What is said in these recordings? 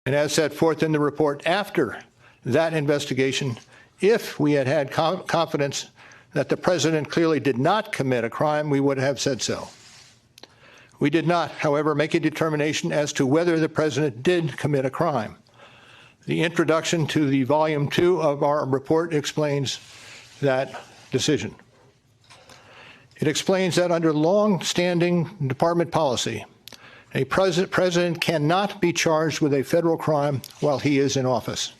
And as set forth in the report after that investigation, if we had had confidence that the president clearly did not commit a crime, we would have said so. We did not, however, make a determination as to whether the president did commit a crime. The introduction to the volume 2 of our report explains that decision. It explains that under long-standing department policy, a president cannot be charged with a federal crime while he is in office.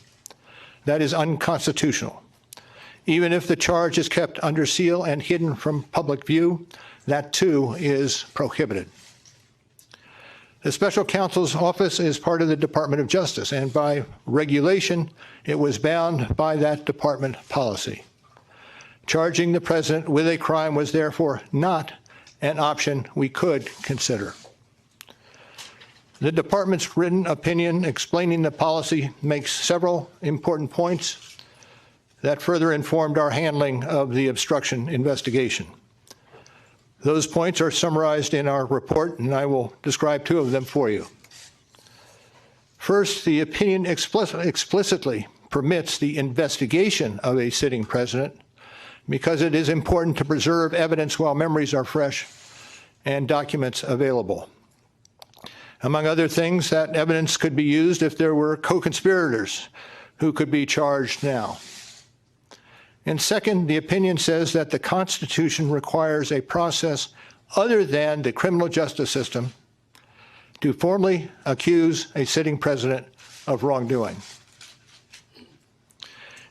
That is unconstitutional. Even if the charge is kept under seal and hidden from public view, that too is prohibited. The special counsel's office is part of the Department of Justice, and by regulation, it was bound by that department policy. Charging the president with a crime was therefore not an option we could consider. The department's written opinion explaining the policy makes several important points that further informed our handling of the obstruction investigation. Those points are summarized in our report, and I will describe 2 of them for you. First, the opinion explicitly permits the investigation of a sitting president because it is important to preserve evidence while memories are fresh and documents available. Among other things, that evidence could be used if there were co-conspirators who could be charged now. And second, the opinion says that the Constitution requires a process other than the criminal justice system to formally accuse a sitting president of wrongdoing.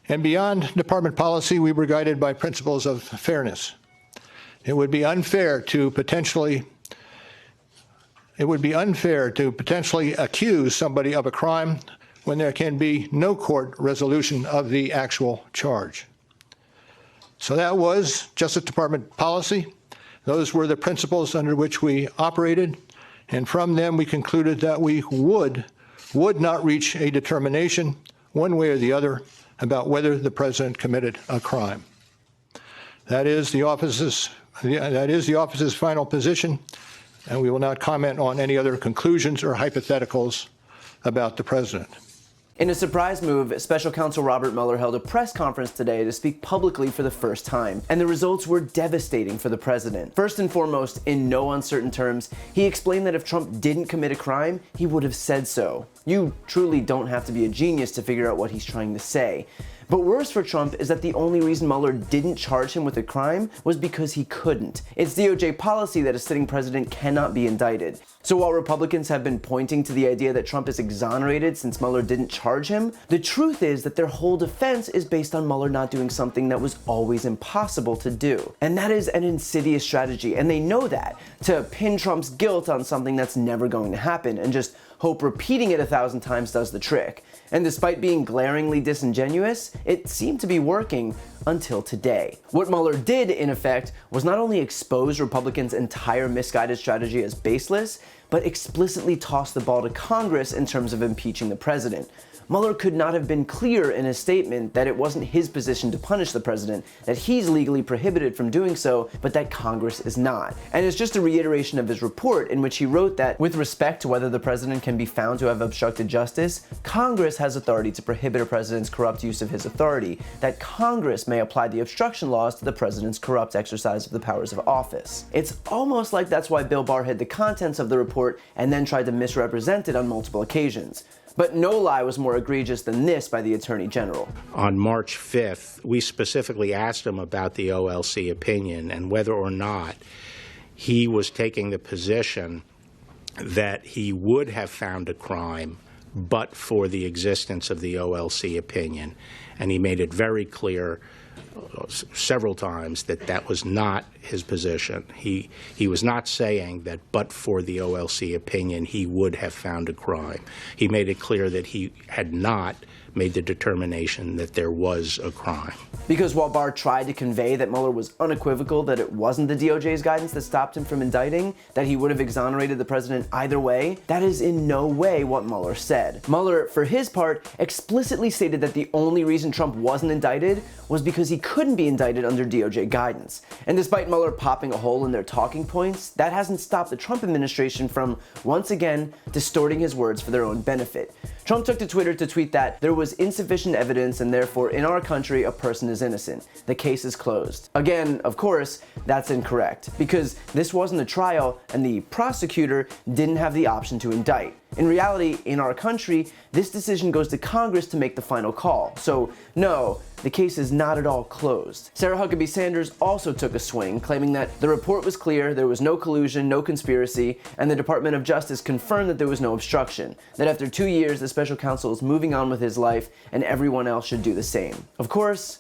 And beyond department policy, we were guided by principles of fairness. It would be unfair to potentially accuse somebody of a crime when there can be no court resolution of the actual charge. So that was Justice Department policy. Those were the principles under which we operated, and from them we concluded that we would not reach a determination one way or the other about whether the president committed a crime. That is the office's final position, and we will not comment on any other conclusions or hypotheticals about the president. In a surprise move, Special Counsel Robert Mueller held a press conference today to speak publicly for the first time, and the results were devastating for the president. First and foremost, in no uncertain terms, he explained that if Trump didn't commit a crime, he would have said so. You truly don't have to be a genius to figure out what he's trying to say. But worse for Trump is that the only reason Mueller didn't charge him with a crime was because he couldn't. It's DOJ policy that a sitting president cannot be indicted. So while Republicans have been pointing to the idea that Trump is exonerated since Mueller didn't charge him, the truth is that their whole defense is based on Mueller not doing something that was always impossible to do. And that is an insidious strategy, and they know that, to pin Trump's guilt on something that's never going to happen and just hope repeating it 1,000 times does the trick. And despite being glaringly disingenuous, it seemed to be working until today. What Mueller did, in effect, was not only expose Republicans' entire misguided strategy as baseless, but explicitly toss the ball to Congress in terms of impeaching the president. Mueller could not have been clearer in his statement that it wasn't his position to punish the president, that he's legally prohibited from doing so, but that Congress is not. And it's just a reiteration of his report in which he wrote that, with respect to whether the president can be found to have obstructed justice, Congress has authority to prohibit a president's corrupt use of his authority, that Congress may apply the obstruction laws to the president's corrupt exercise of the powers of office. It's almost like that's why Bill Barr hid the contents of the report and then tried to misrepresent it on multiple occasions. But no lie was more egregious than this by the Attorney General. On March 5th, we specifically asked him about the OLC opinion and whether or not he was taking the position that he would have found a crime but for the existence of the OLC opinion. And he made it very clear several times that that was not his position. He was not saying that but for the OLC opinion he would have found a crime. He made it clear that he had not made the determination that there was a crime. Because while Barr tried to convey that Mueller was unequivocal that it wasn't the DOJ's guidance that stopped him from indicting, that he would have exonerated the president either way, that is in no way what Mueller said. Mueller, for his part, explicitly stated that the only reason Trump wasn't indicted was because he couldn't be indicted under DOJ guidance. And despite Mueller popping a hole in their talking points, that hasn't stopped the Trump administration from, once again, distorting his words for their own benefit. Trump took to Twitter to tweet that there was insufficient evidence and therefore in our country a person is innocent. The case is closed. Again, of course, that's incorrect because this wasn't a trial and the prosecutor didn't have the option to indict. In reality, in our country, this decision goes to Congress to make the final call. So no, the case is not at all closed. Sarah Huckabee Sanders also took a swing, claiming that the report was clear, there was no collusion, no conspiracy, and the Department of Justice confirmed that there was no obstruction. That after 2 years, the special counsel is moving on with his life, and everyone else should do the same. Of course,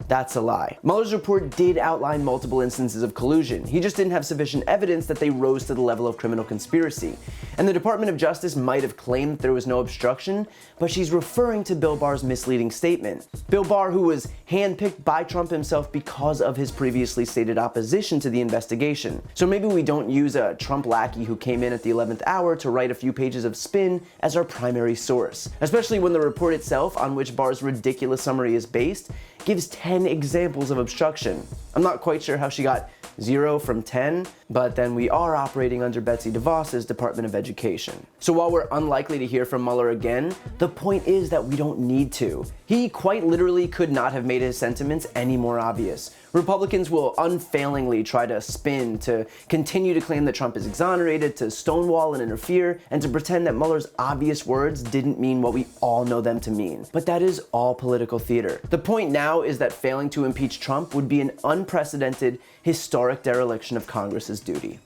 that's a lie. Mueller's report did outline multiple instances of collusion. He just didn't have sufficient evidence that they rose to the level of criminal conspiracy. And the Department of Justice might have claimed that there was no obstruction, but she's referring to Bill Barr's misleading statement. Bill Barr, who was handpicked by Trump himself because of his previously stated opposition to the investigation. So maybe we don't use a Trump lackey who came in at the 11th hour to write a few pages of spin as our primary source, especially when the report itself, on which Barr's ridiculous summary is based, gives 10 examples of obstruction. I'm not quite sure how she got 0 from 10, but then we are operating under Betsy DeVos's Department of Education. So while we're unlikely to hear from Mueller again, the point is that we don't need to. He quite literally could not have made his sentiments any more obvious. Republicans will unfailingly try to spin, to continue to claim that Trump is exonerated, to stonewall and interfere, and to pretend that Mueller's obvious words didn't mean what we all know them to mean. But that is all political theater. The point now is that failing to impeach Trump would be an unprecedented, historic dereliction of Congress's duty.